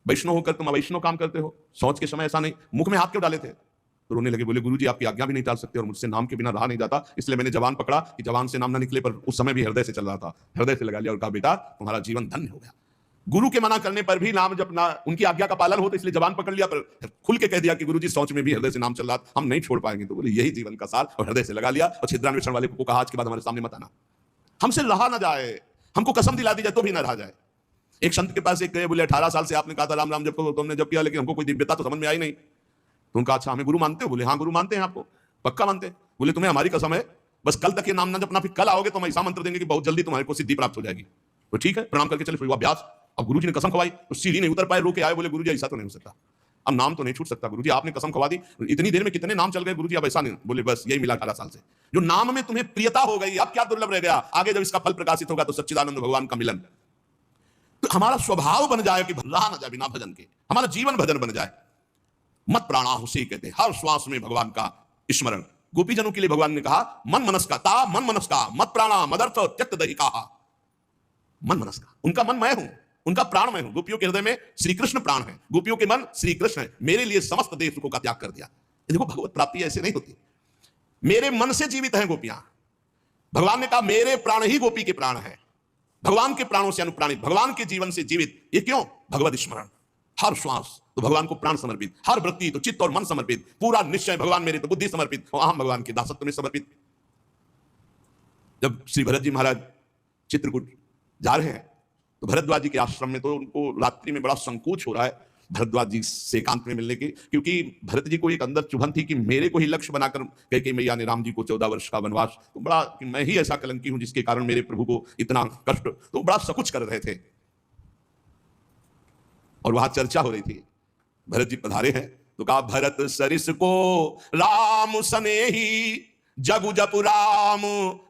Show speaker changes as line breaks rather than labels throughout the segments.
वैष्णव होकर तुम अवैष्णव काम करते हो, शौच के समय ऐसा नहीं, मुख में हाथ क्यों डाले थे? तो रोने लगे, बोले गुरुजी आपकी आज्ञा भी नहीं टाल सकते और मुझसे नाम के बिना रहा नहीं जाता, इसलिए मैंने जवान पकड़ा कि जवान से नाम ना निकले, पर उस समय भी हृदय से चल रहा था, हृदय से लगा लिया और कहा बेटा तुम्हारा जीवन धन्य हो गया। गुरु के मना करने पर भी नाम जब ना उनकी आज्ञा का पालन हो तो इसलिए जवान पकड़ लिया, पर खुल के कह दिया कि गुरुजी शौच में भी हृदय से नाम चल रहा, हम नहीं छोड़ पाएंगे। तो बोले यही जीवन का सार, और हृदय से लगा लिया और छिद्रान्वेषण वाले को कहा आज के बाद हमारे सामने मत आना, हमसे रहा ना जाए, हमको कसम दिला दी जाए तो भी ना रहा जाए। एक संत के पास एक गए, बोले 18 साल से आपने कहा था राम राम जप करो, तुमने जब किया लेकिन हमको कोई दिव्यता तो समझ में आई नहीं। तो उनका अच्छा हमें गुरु मानते हो? बोले हाँ गुरु मानते हैं, आपको पक्का मानते हैं? बोले तुम्हें हमारी कसम है, बस कल तक ये नाम ना जपना, फिर कल आओगे तो हम ऐसा मंत्र देंगे कि बहुत जल्दी तुम्हारे को सिद्धि प्राप्त हो जाएगी। तो ठीक है, प्रणाम करके चले, फिर अभ्यास। अब गुरुजी ने कसम खवाई तो सीढ़ी नहीं उतर पाए, रो के आए, बोले गुरुजी ऐसा तो नहीं हो सकता, अब नाम तो नहीं छूट सकता। गुरुजी आपने कसम खवा दी, इतनी देर में कितने नाम चल गए गुरुजी, अब ऐसा नहीं। बोले बस यही मिला 18 साल से, जो नाम में तुम्हें प्रियता हो गई, अब क्या दुर्लभ रह गया, आगे जब इसका फल प्रकाशित होगा तो सच्चिदानंद भगवान का मिलन। तो हमारा स्वभाव बन जाए कि रहा ना जाए बिना भजन के, हमारा जीवन भजन बन जाए। मत प्राणाहुषे कहते, हर श्वास में भगवान का स्मरण। गोपीजनों के लिए भगवान ने कहा मन मनस का, ता मन मनस का, मत प्राणा मदर्थ त्यक्त दहिका। मन मनस का, उनका मन मैं हूं, उनका प्राण मैं हूं। गोपियों के हृदय में श्री कृष्ण प्राण है, गोपियों के मन श्री कृष्ण है। मेरे लिए समस्त देश सुखों का त्याग कर दिया। देखो भगवत प्राप्ति ऐसे नहीं होती, मेरे मन से जीवित हैं गोपियां। भगवान ने कहा मेरे प्राण ही गोपी के प्राण है, भगवान के प्राणों से अनुप्राणित, भगवान के जीवन से जीवित। ये क्यों? भगवत स्मरण। हर श्वास तो भगवान को प्राण समर्पित, हर वृत्ति तो चित्त और मन समर्पित, पूरा निश्चय भगवान मेरे तो बुद्धि समर्पित, और अहम भगवान के दासत्व में समर्पित। जब श्री भरत जी महाराज चित्रकूट जा रहे हैं तो भरद्वाज जी के आश्रम में तो उनको रात्रि में बड़ा संकोच हो रहा है भरद्वाज जी से एकांत में मिलने की, क्योंकि भरत जी को एक अंदर चुभन थी कि मेरे को ही लक्ष्य बनाकर कैकेयी मैया ने राम जी को 14 वर्ष का वनवास, तो बड़ा कि मैं ही ऐसा कलंकी हूं जिसके कारण मेरे प्रभु को इतना कष्ट, तो बड़ा सकुच कर रहे थे। और वहां चर्चा हो रही थी, भरत जी पधारे हैं तो कहा भरत सरिस को राम सनेही, जगु जपु राम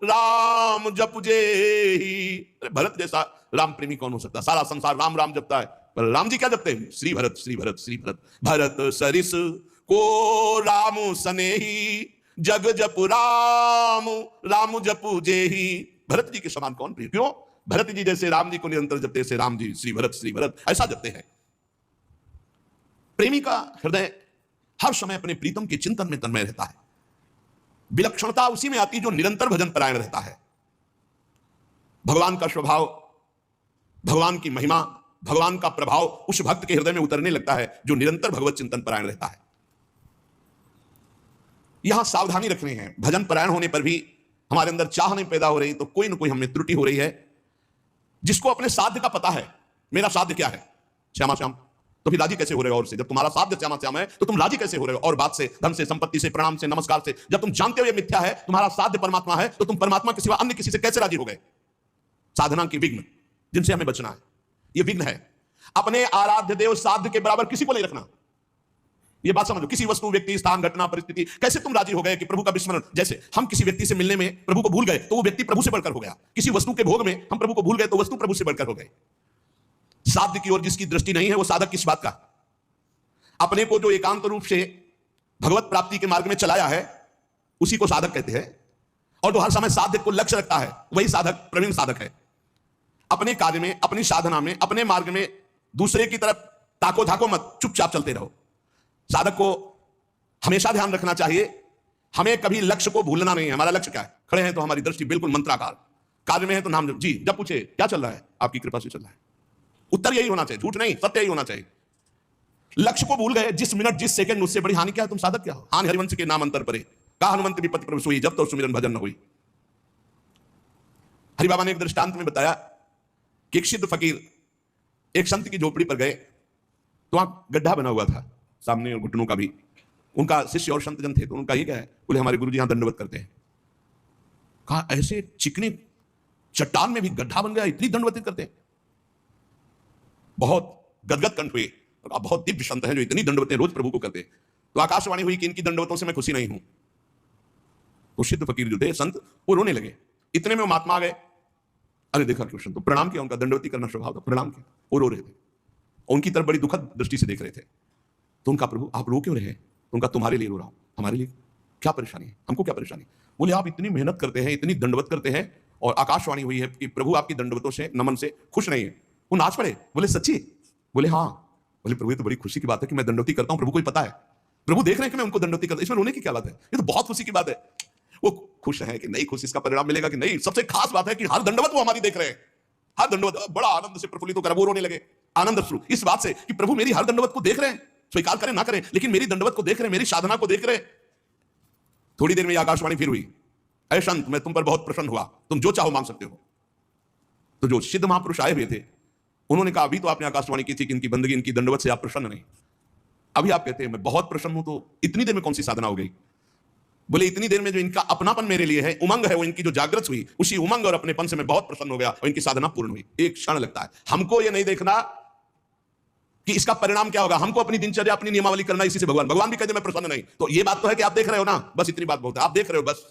राम जपु जेही। भरत जैसा राम प्रेमी कौन हो सकता? सारा संसार राम राम जपता है, पर राम जी क्या जपते हैं? श्री भरत श्री भरत श्री भरत। भरत सरिस को राम सनेही, जग जपु राम राम जपु जेही। भरत जी के समान कौन प्रिय? क्यों? भरत जी जैसे राम जी को निरंतर जपते से राम जी श्री भरत ऐसा जपते हैं। प्रेमी का हृदय हर समय अपने प्रीतम के चिंतन में तन्मय रहता है। विलक्षणता उसी में आती जो निरंतर भजन परायण रहता है। भगवान का स्वभाव, भगवान की महिमा, भगवान का प्रभाव उस भक्त के हृदय में उतरने लगता है जो निरंतर भगवत चिंतन परायण रहता है। यहां सावधानी रखनी है, भजन परायण होने पर भी हमारे अंदर चाह नहीं पैदा हो रही तो कोई ना कोई हमें त्रुटि हो रही है। जिसको अपने साध्य का पता है, मेरा साध्य क्या है, श्यामा श्याम, तो फिर राजी कैसे हो रहे हो? और से जब तुम्हारा साध्य श्यामा श्याम है तो तुम राजी कैसे हो रहे हो? और बात से, धन से, संपत्ति से, प्रणाम से, नमस्कार से, जब तुम जानते हो ये मिथ्या है, तुम्हारा साध्य परमात्मा है, तो तुम परमात्मा के सिवा अन्य किसी से कैसे राजी हो गए? साधना की विघ्न जिनसे हमें बचना है, ये विघ्न है। अपने आराध्य देव साध्य के बराबर किसी को नहीं रखना, ये बात समझो। किसी वस्तु, व्यक्ति, स्थान, घटना, परिस्थिति, कैसे तुम राजी हो गए कि प्रभु का विस्मरण? जैसे हम किसी व्यक्ति से मिलने में प्रभु को भूल गए तो वो व्यक्ति प्रभु से बढ़कर हो गया। किसी वस्तु के भोग में हम प्रभु को भूल गए तो वस्तु प्रभु से बढ़कर हो गए। साध्य की ओर जिसकी दृष्टि नहीं है वो साधक किस बात का? अपने को जो एकांत रूप से भगवत प्राप्ति के मार्ग में चलाया है उसी को साधक कहते हैं, और जो हर समय साध्य को लक्ष्य रखता है वही साधक, प्रवीण साधक है। अपने कार्य में, अपनी साधना में, अपने मार्ग में दूसरे की तरफ ताको झाको मत, चुपचाप चलते रहो। साधक को हमेशा ध्यान रखना चाहिए, हमें कभी लक्ष्य को भूलना नहीं है। हमारा लक्ष्य क्या है? खड़े हैं तो हमारी दृष्टि बिल्कुल मंत्राकार, कार्य में है तो नाम जी, जब पूछे क्या चल रहा है, आपकी कृपा से चल रहा है, उत्तर यही होना चाहिए, झूठ नहीं, सत्य यही होना चाहिए। लक्ष्य को भूल गए, जिस मिनट जिस सेकंड उससे बड़ी हानि क्या है? तुम साधक क्या हो? हानि हरिवंश के नाम अंतर परे, का हनुमंत विपत्ति प्रभु सोई, जब तो सुमिरन भजन न हुई। हरि बाबा ने एक दृष्टांत में बताया कि एक सिद्ध फकीर एक संत की झोपड़ी पर गए तो वहां गड्ढा बना हुआ था सामने और घुटनों का भी। उनका शिष्य और संत जन थे तो उनका ये क्या है? बोले हमारे गुरुजी यहां दंडवत करते हैं। कहा ऐसे चिकनी चट्टान में भी गड्ढा बन गया, इतनी दंडवत करते हैं? बहुत गदगद कंठ हुए, बहुत दिव्य संत हैं जो इतनी दंडवतें रोज प्रभु को करते हैं। तो आकाशवाणी हुई कि इनकी दंडवतों से मैं खुशी नहीं हूं। तो सिद्ध फकीर जो थे संत वो रोने लगे। इतने में वो महात्मा आ गए, अरे देखा कृष्ण, तो प्रणाम किया, उनका दंडवती करना स्वभाव था, प्रणाम किया, वो रो रहे थे, उनकी तरफ बड़ी दुखद दृष्टि से देख रहे थे। तो उनका प्रभु आप रो क्यों रहे हैं? तो उनका तुम्हारे लिए रो रहा हूं। हमारे लिए क्या परेशानी है? हमको क्या परेशानी? बोले आप इतनी मेहनत करते हैं, इतनी दंडवत करते हैं, और आकाशवाणी हुई है कि प्रभु आपकी दंडवतों से, नमन से खुश नहीं है। वो नाच पड़े। बोले सच्ची? बोले हाँ, बोले प्रभु ये तो बड़ी खुशी की बात है कि मैं दंडवती करता हूं, प्रभु को ही पता है, प्रभु देख रहे हैं कि मैं उनको दंडवती करता हूं, इसमें रोने की क्या बात है, ये तो बहुत खुशी की बात है। वो खुश है कि नहीं खुश, इसका परिणाम मिलेगा कि नहीं। सबसे खास बात है कि हर दंडवत वो हमारी देख रहे हैं, हर दंडवत बड़ा आनंद से प्रफुल्लित होकर वो रोने लगे, आनंद अश्रु इस बात से कि प्रभु मेरी हर दंडवत को देख रहे हैं, स्वीकार करें ना करें, लेकिन मेरी दंडवत को देख रहे हैं, मेरी साधना को देख रहे हैं। थोड़ी देर में आकाशवाणी फिर हुई, ऐ संत मैं तुम पर बहुत प्रसन्न हुआ, तुम जो चाहो मांग सकते हो। तो जो सिद्ध महापुरुष आए हुए थे उन्होंने कहा अभी तो आपने आकाशवाणी की थी कि इनकी बंदगी इनकी दंडवत से आप प्रसन्न नहीं, अभी आप कहते हैं मैं बहुत प्रसन्न हूं, तो इतनी देर में कौन सी साधना हो गई? बोले इतनी देर में जो इनका अपनापन मेरे लिए है, उमंग है, वो इनकी जो जागृत हुई, उसी उमंग और अपनेपन से मैं बहुत प्रसन्न हो गया और इनकी साधना पूर्ण हुई। एक क्षण लगता है, हमको ये नहीं देखना कि इसका परिणाम क्या होगा, हमको अपनी दिनचर्या अपनी नियमावली करना, इसी से भगवान भी कहते मैं प्रसन्न नहीं। तो ये बात तो है कि आप देख रहे हो ना, बस इतनी बात बहुत है, आप देख रहे हो बस।